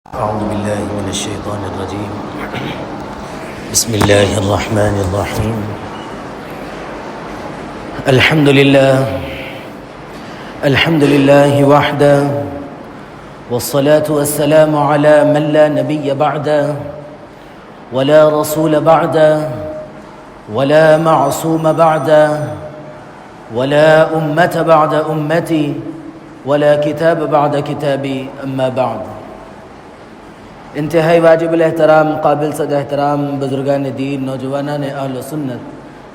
أعوذ بالله من الشيطان الرجيم. بسم الله الرحمن الرحيم. الحمد لله وحده، والصلاة والسلام على من لا نبي بعده ولا رسول بعده ولا معصوم بعده ولا أمة بعد أمتي ولا کتاب بعد کتابی اما بعد. انتہائی واجب الاحترام، قابل صد احترام بزرگان دین، نوجوانان اہل سنت،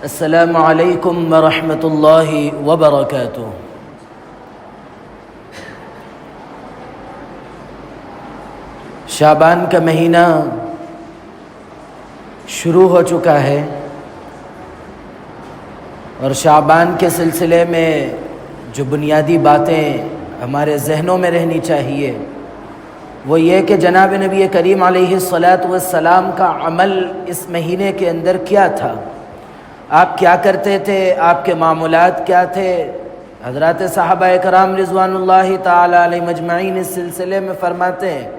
السلام علیکم ورحمۃ اللہ وبرکاتہ. شعبان کا مہینہ شروع ہو چکا ہے اور شعبان کے سلسلے میں جو بنیادی باتیں ہمارے ذہنوں میں رہنی چاہیے وہ یہ کہ جناب نبی کریم علیہ السلام کا عمل اس مہینے کے اندر کیا تھا، آپ کیا کرتے تھے، آپ کے معمولات کیا تھے. حضرات صحابہ کرام رضوان اللہ تعالی علیہم اجمعین اس سلسلے میں فرماتے ہیں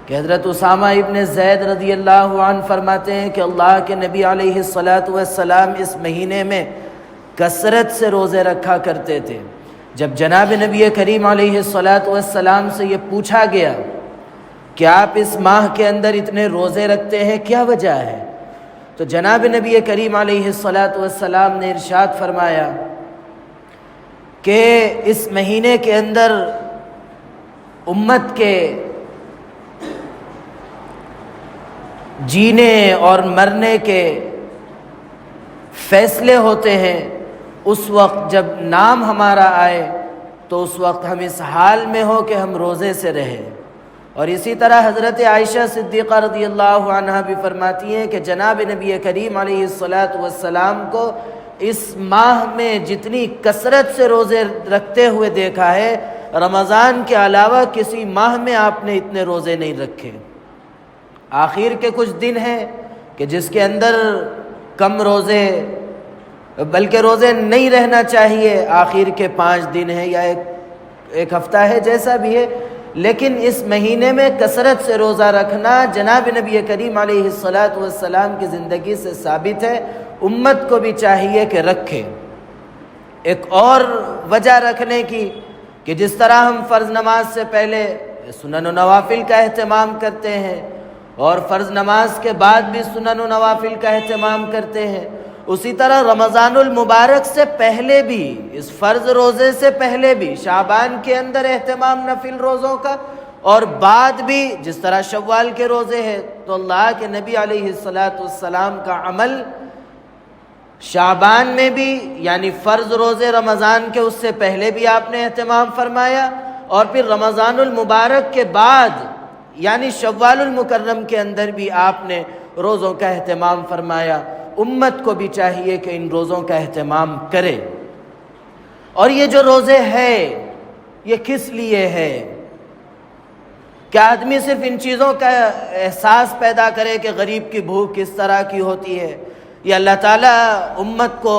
کہ حضرت اسامہ ابن زید رضی اللہ عنہ فرماتے ہیں کہ اللہ کے نبی علیہ السلام اس مہینے میں کثرت سے روزے رکھا کرتے تھے. جب جناب نبی کریم علیہ السلام سے یہ پوچھا گیا کہ آپ اس ماہ کے اندر اتنے روزے رکھتے ہیں، کیا وجہ ہے، تو جناب نبی کریم علیہ السلام نے ارشاد فرمایا کہ اس مہینے کے اندر امت کے جینے اور مرنے کے فیصلے ہوتے ہیں. اس وقت جب نام ہمارا آئے تو اس وقت ہم اس حال میں ہو کہ ہم روزے سے رہیں. اور اسی طرح حضرت عائشہ صدیقہ رضی اللہ عنہا بھی فرماتی ہیں کہ جناب نبی کریم علیہ السلام کو اس ماہ میں جتنی کثرت سے روزے رکھتے ہوئے دیکھا ہے، رمضان کے علاوہ کسی ماہ میں آپ نے اتنے روزے نہیں رکھے. آخر کے کچھ دن ہیں کہ جس کے اندر کم روزے بلکہ روزے نہیں رہنا چاہیے، آخر کے 5 دن ہیں یا ایک ہفتہ ہے، جیسا بھی ہے، لیکن اس مہینے میں کثرت سے روزہ رکھنا جناب نبی کریم علیہ السلام کی زندگی سے ثابت ہے. امت کو بھی چاہیے کہ رکھے. ایک اور وجہ رکھنے کی کہ جس طرح ہم فرض نماز سے پہلے سنن و نوافل کا اہتمام کرتے ہیں اور فرض نماز کے بعد بھی سنن و نوافل کا اہتمام کرتے ہیں، اسی طرح رمضان المبارک سے پہلے بھی، اس فرض روزے سے پہلے بھی شعبان کے اندر اہتمام نفل روزوں کا، اور بعد بھی جس طرح شوال کے روزے ہیں تو اللہ کے نبی علیہ السلام کا عمل شعبان میں بھی، یعنی فرض روزے رمضان کے اس سے پہلے بھی آپ نے اہتمام فرمایا، اور پھر رمضان المبارک کے بعد یعنی شوال المکرم کے اندر بھی آپ نے روزوں کا اہتمام فرمایا. امت کو بھی چاہیے کہ ان روزوں کا اہتمام کرے. اور یہ جو روزے ہیں یہ کس لیے ہے؟ کیا آدمی صرف ان چیزوں کا احساس پیدا کرے کہ غریب کی بھوک کس طرح کی ہوتی ہے، یا اللہ تعالیٰ امت کو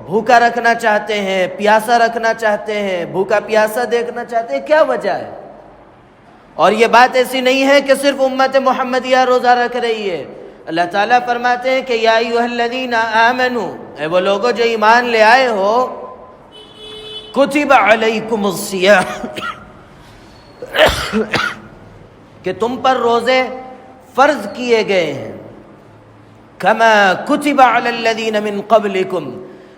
بھوکا رکھنا چاہتے ہیں، پیاسا رکھنا چاہتے ہیں، بھوکا پیاسا دیکھنا چاہتے ہیں؟ کیا وجہ ہے؟ اور یہ بات ایسی نہیں ہے کہ صرف امت محمدیہ روزہ رکھ رہی ہے. اللہ تعالیٰ فرماتے ہیں کہ یا ایھا الذین آمنوا، اے وہ لوگوں جو ایمان لے آئے ہو، کتب علیکم الصیام، کہ تم پر روزے فرض کیے گئے ہیں، کما کتب علی الذین من قبلکم،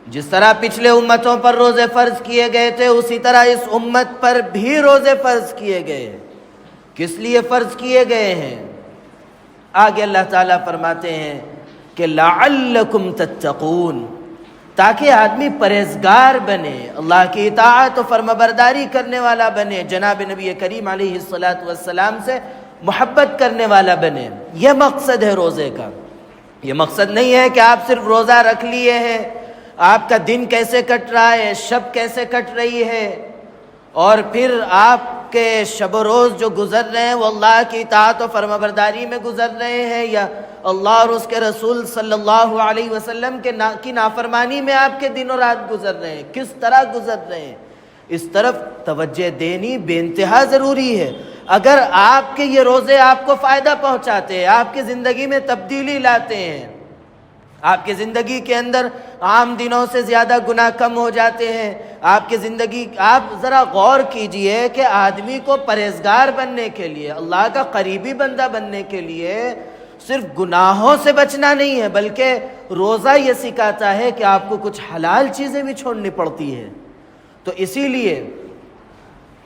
جس طرح پچھلے امتوں پر روزے فرض کیے گئے تھے اسی طرح اس امت پر بھی روزے فرض کیے گئے ہیں. کس لیے فرض کیے گئے ہیں؟ آگے اللہ تعالیٰ فرماتے ہیں کہ لعلکم تتقون، تاکہ آدمی پرہیزگار بنے، اللہ کی اطاعت و فرمانبرداری کرنے والا بنے، جناب نبی کریم علیہ السلام سے محبت کرنے والا بنے. یہ مقصد ہے روزے کا. یہ مقصد نہیں ہے کہ آپ صرف روزہ رکھ لیے ہیں، آپ کا دن کیسے کٹ رہا ہے، شب کیسے کٹ رہی ہے، اور پھر آپ کے شب و روز جو گزر رہے ہیں وہ اللہ کی اطاعت و فرمانبرداری میں گزر رہے ہیں، یا اللہ اور اس کے رسول صلی اللہ علیہ وسلم کی نافرمانی میں آپ کے دن و رات گزر رہے ہیں. کس طرح گزر رہے ہیں، اس طرف توجہ دینی بے انتہا ضروری ہے. اگر آپ کے یہ روزے آپ کو فائدہ پہنچاتے ہیں، آپ کی زندگی میں تبدیلی لاتے ہیں، آپ کی زندگی کے اندر عام دنوں سے زیادہ گناہ کم ہو جاتے ہیں، آپ کی زندگی، آپ ذرا غور کیجئے کہ آدمی کو پرہیزگار بننے کے لیے، اللہ کا قریبی بندہ بننے کے لیے صرف گناہوں سے بچنا نہیں ہے، بلکہ روزہ یہ سکھاتا ہے کہ آپ کو کچھ حلال چیزیں بھی چھوڑنی پڑتی ہے۔ تو اسی لیے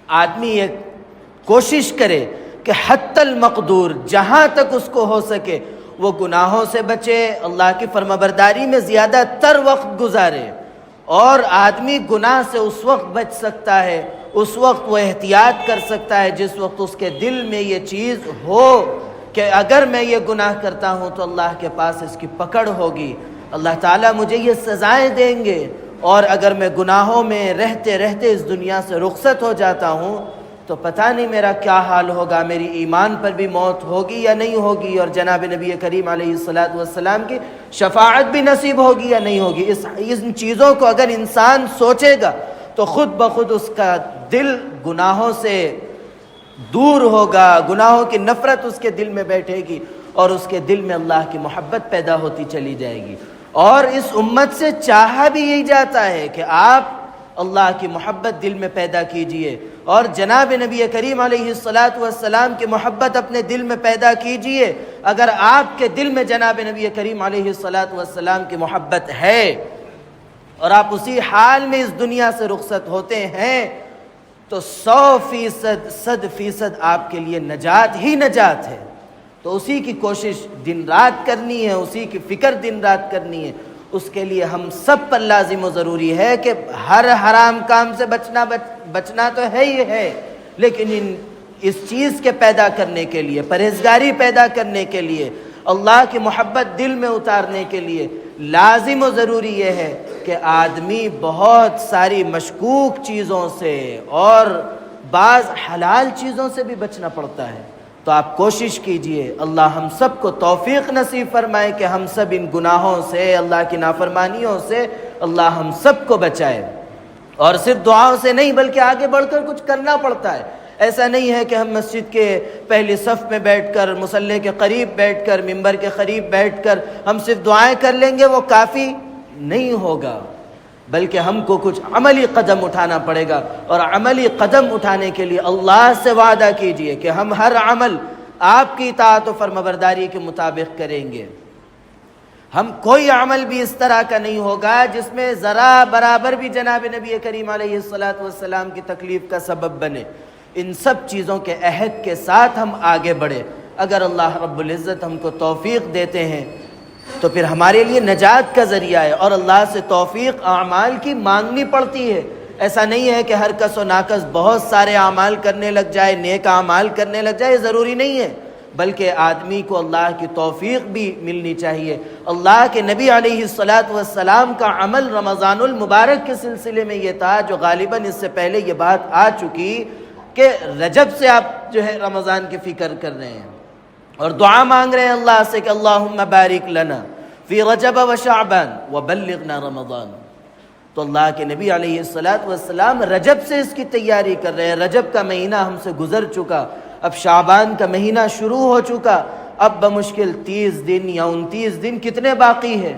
آدمی یہ کوشش کرے کہ حتی المقدور جہاں تک اس کو ہو سکے وہ گناہوں سے بچے، اللہ کی فرمانبرداری میں زیادہ تر وقت گزارے۔ اور آدمی گناہ سے اس وقت بچ سکتا ہے، اس وقت وہ احتیاط کر سکتا ہے جس وقت اس کے دل میں یہ چیز ہو کہ اگر میں یہ گناہ کرتا ہوں تو اللہ کے پاس اس کی پکڑ ہوگی، اللہ تعالیٰ مجھے یہ سزائیں دیں گے، اور اگر میں گناہوں میں رہتے رہتے اس دنیا سے رخصت ہو جاتا ہوں تو پتہ نہیں میرا کیا حال ہوگا، میری ایمان پر بھی موت ہوگی یا نہیں ہوگی، اور جناب نبی کریم علیہ السلام کی شفاعت بھی نصیب ہوگی یا نہیں ہوگی۔ ان چیزوں کو اگر انسان سوچے گا تو خود بخود اس کا دل گناہوں سے دور ہوگا، گناہوں کی نفرت اس کے دل میں بیٹھے گی، اور اس کے دل میں اللہ کی محبت پیدا ہوتی چلی جائے گی۔ اور اس امت سے چاہا بھی یہی جاتا ہے کہ آپ اللہ کی محبت دل میں پیدا کیجئے، اور جناب نبی کریم علیہ السلام کی محبت اپنے دل میں پیدا کیجئے۔ اگر آپ کے دل میں جناب نبی کریم علیہ السلام کی محبت ہے اور آپ اسی حال میں اس دنیا سے رخصت ہوتے ہیں تو 100% آپ کے لیے نجات ہی نجات ہے۔ تو اسی کی کوشش دن رات کرنی ہے، اسی کی فکر دن رات کرنی ہے۔ اس کے لیے ہم سب پر لازم و ضروری ہے کہ ہر حرام کام سے بچنا تو ہے ہی ہے، لیکن اس چیز کے پیدا کرنے کے لیے، پرہیزگاری پیدا کرنے کے لیے، اللہ کی محبت دل میں اتارنے کے لیے لازم و ضروری یہ ہے کہ آدمی بہت ساری مشکوک چیزوں سے اور بعض حلال چیزوں سے بھی بچنا پڑتا ہے۔ تو آپ کوشش کیجئے، اللہ ہم سب کو توفیق نصیب فرمائے کہ ہم سب ان گناہوں سے، اللہ کی نافرمانیوں سے اللہ ہم سب کو بچائے۔ اور صرف دعاؤں سے نہیں بلکہ آگے بڑھ کر کچھ کرنا پڑتا ہے۔ ایسا نہیں ہے کہ ہم مسجد کے پہلی صف میں بیٹھ کر، مصلی کے قریب بیٹھ کر، ممبر کے قریب بیٹھ کر ہم صرف دعائیں کر لیں گے، وہ کافی نہیں ہوگا، بلکہ ہم کو کچھ عملی قدم اٹھانا پڑے گا۔ اور عملی قدم اٹھانے کے لیے اللہ سے وعدہ کیجئے کہ ہم ہر عمل آپ کی اطاعت و فرمانبرداری کے مطابق کریں گے۔ ہم کوئی عمل بھی اس طرح کا نہیں ہوگا جس میں ذرا برابر بھی جناب نبی کریم علیہ السلام کی تکلیف کا سبب بنے۔ ان سب چیزوں کے عہد کے ساتھ ہم آگے بڑھے۔ اگر اللہ رب العزت ہم کو توفیق دیتے ہیں تو پھر ہمارے لیے نجات کا ذریعہ ہے، اور اللہ سے توفیق اعمال کی مانگنی پڑتی ہے۔ ایسا نہیں ہے کہ ہر کس و ناکس بہت سارے اعمال کرنے لگ جائے، نیک اعمال کرنے لگ جائے، ضروری نہیں ہے، بلکہ آدمی کو اللہ کی توفیق بھی ملنی چاہیے۔ اللہ کے نبی علیہ السلام کا عمل رمضان المبارک کے سلسلے میں یہ تھا، جو غالباً اس سے پہلے یہ بات آ چکی کہ رجب سے آپ جو ہے رمضان کی فکر کر رہے ہیں اور دعا مانگ رہے ہیں اللہ سے کہ اللہم بارک لنا فی رجب و شعبان وبلغنا رمضان۔ تو اللہ کے نبی علیہ السلام رجب سے اس کی تیاری کر رہے ہیں۔ رجب کا مہینہ ہم سے گزر چکا، اب شعبان کا مہینہ شروع ہو چکا، اب بمشکل 30 دن یا 29 دن کتنے باقی ہیں،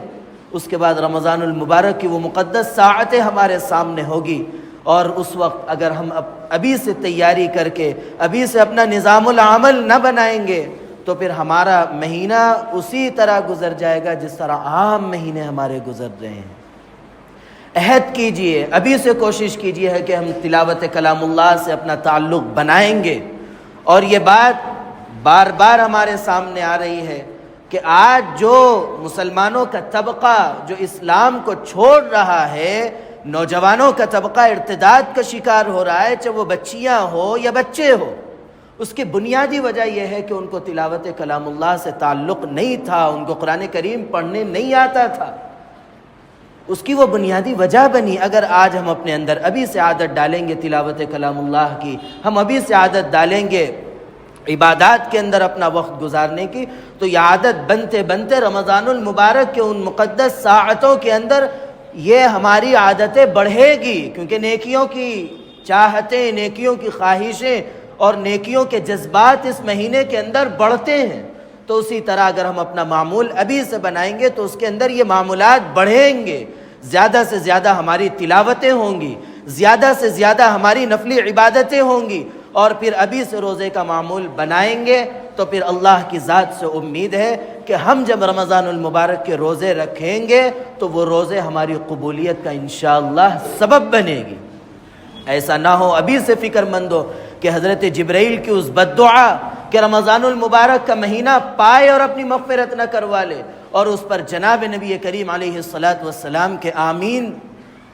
اس کے بعد رمضان المبارک کی وہ مقدس ساعتیں ہمارے سامنے ہوگی۔ اور اس وقت اگر ہم ابھی سے تیاری کر کے، ابھی سے اپنا نظام العمل نہ بنائیں گے تو پھر ہمارا مہینہ اسی طرح گزر جائے گا جس طرح عام مہینے ہمارے گزر رہے ہیں۔ عہد کیجئے، ابھی سے کوشش کیجئے ہے کہ ہم تلاوت کلام اللہ سے اپنا تعلق بنائیں گے۔ اور یہ بات بار بار ہمارے سامنے آ رہی ہے کہ آج جو مسلمانوں کا طبقہ جو اسلام کو چھوڑ رہا ہے، نوجوانوں کا طبقہ ارتداد کا شکار ہو رہا ہے، چاہے وہ بچیاں ہو یا بچے ہو، اس کی بنیادی وجہ یہ ہے کہ ان کو تلاوت کلام اللہ سے تعلق نہیں تھا، ان کو قرآن کریم پڑھنے نہیں آتا تھا۔ اس کی وہ بنیادی وجہ بنی۔ اگر آج ہم اپنے اندر ابھی سے عادت ڈالیں گے تلاوت کلام اللہ کی، ہم ابھی سے عادت ڈالیں گے عبادات کے اندر اپنا وقت گزارنے کی، تو یہ عادت بنتے بنتے رمضان المبارک کے ان مقدس ساعتوں کے اندر یہ ہماری عادتیں بڑھے گی، کیونکہ نیکیوں کی چاہتیں، نیکیوں کی خواہشیں اور نیکیوں کے جذبات اس مہینے کے اندر بڑھتے ہیں، تو اسی طرح اگر ہم اپنا معمول ابھی سے بنائیں گے تو اس کے اندر یہ معمولات بڑھیں گے، زیادہ سے زیادہ ہماری تلاوتیں ہوں گی، زیادہ سے زیادہ ہماری نفلی عبادتیں ہوں گی، اور پھر ابھی سے روزے کا معمول بنائیں گے تو پھر اللہ کی ذات سے امید ہے کہ ہم جب رمضان المبارک کے روزے رکھیں گے تو وہ روزے ہماری قبولیت کا انشاءاللہ سبب بنے گی۔ ایسا نہ ہو ابھی سے فکر مند ہو کہ حضرت جبرائیل کی اس بد دعا کہ رمضان المبارک کا مہینہ پائے اور اپنی مغفرت نہ کروا لے، اور اس پر جناب نبی کریم علیہ الصلاۃ کے آمین،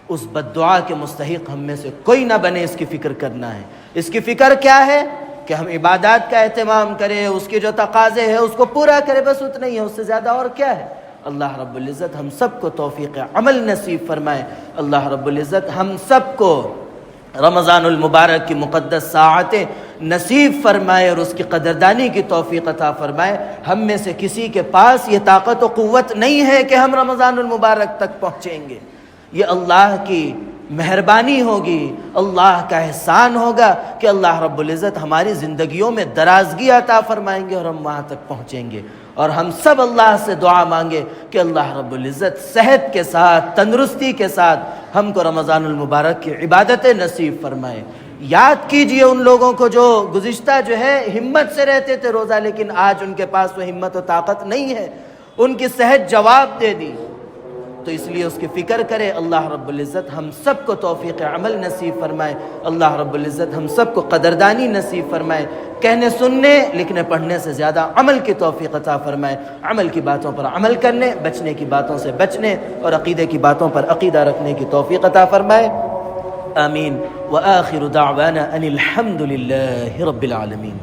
اس بد دعا کے مستحق ہم میں سے کوئی نہ بنے، اس کی فکر کرنا ہے۔ اس کی فکر کیا ہے کہ ہم عبادات کا اہتمام کریں، اس کے جو تقاضے ہیں اس کو پورا کرے، بس اتنا ہی ہے، اس سے زیادہ اور کیا ہے۔ اللہ رب العزت ہم سب کو توفیق عمل نصیب فرمائے، اللہ رب العزت ہم سب کو رمضان المبارک کی مقدس ساعتیں نصیب فرمائے اور اس کی قدردانی کی توفیق عطا فرمائے۔ ہم میں سے کسی کے پاس یہ طاقت و قوت نہیں ہے کہ ہم رمضان المبارک تک پہنچیں گے، یہ اللہ کی مہربانی ہوگی، اللہ کا احسان ہوگا کہ اللہ رب العزت ہماری زندگیوں میں درازگی عطا فرمائیں گے اور ہم وہاں تک پہنچیں گے۔ اور ہم سب اللہ سے دعا مانگے کہ اللہ رب العزت صحت کے ساتھ، تندرستی کے ساتھ ہم کو رمضان المبارک کی عبادتیں نصیب فرمائے۔ یاد کیجئے ان لوگوں کو جو گزشتہ جو ہے ہمت سے رہتے تھے روزہ، لیکن آج ان کے پاس وہ ہمت و طاقت نہیں ہے، ان کی صحت جواب دے دی، تو اس لیے اس کی فکر کرے۔ اللہ رب العزت ہم سب کو توفیق عمل نصیب فرمائے، اللہ رب العزت ہم سب کو قدردانی نصیب فرمائے، کہنے سننے لکھنے پڑھنے سے زیادہ عمل کی توفیق عطا فرمائے، عمل کی باتوں پر عمل کرنے، بچنے کی باتوں سے بچنے اور عقیدے کی باتوں پر عقیدہ رکھنے کی توفیق عطا فرمائے، آمین۔ وآخر دعوانا ان الحمد للہ رب العالمین۔